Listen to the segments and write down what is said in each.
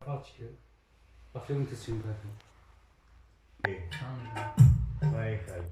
Acho que vai ser muito assim, cara. Vai, cara.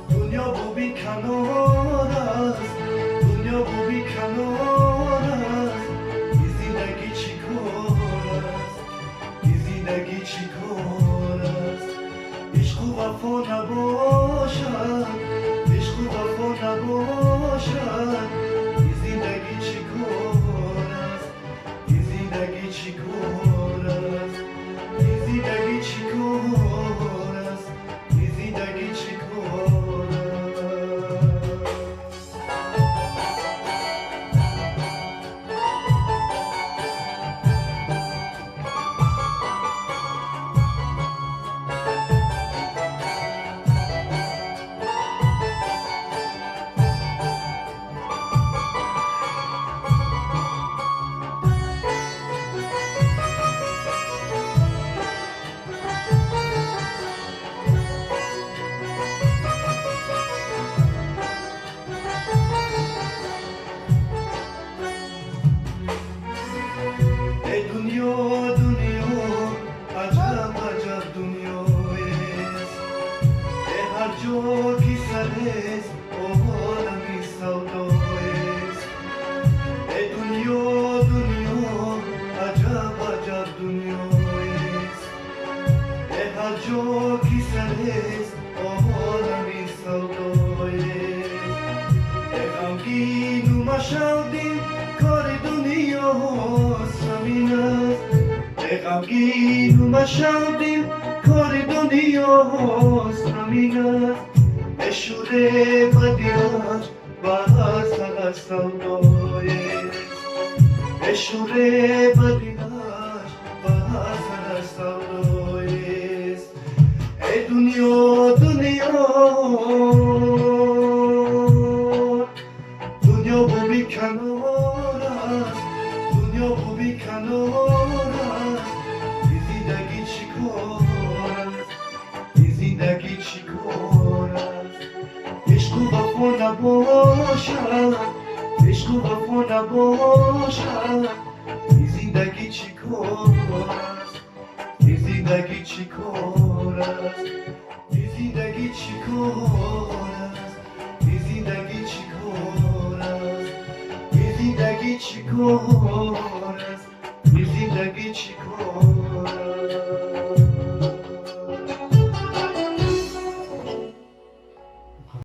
دنیا بو بی کنار است دنیا بو بی کنار است این زندگی چی کار است این زندگی چی کار است عشق و وفا نباشد عشق و وفا نباشد این زندگی چی کار است این زندگی چی کار است این زندگی چی کار است این زندگی چی کار است ای دنیا دنیا عجب عجب دنیایست ای هر جا که سر است عالمی سودایست ای دنیا دنیا عجب عجب دنیایست ای هر جا که سر است عالمی سودایست ای غمگین و مشودین کار دنیاست همین است ای غمگین و مشودین کار دنیاست همین است ای شوره بدیاش بر سر سودایست ای شوره بدیاش بر سر سودایست ای دنیا دنیا دنیا بو بی کنار است دنیا بو بی کنار است این زندگی چی کار است این زندگی چی کار است عشق و وفا نباشد عشق و وفا نباشد این زندگی چی کار است این زندگی چی کار است این زندگی چی کار است این زندگی چی کار است این زندگی چی کار است این زندگی چی کار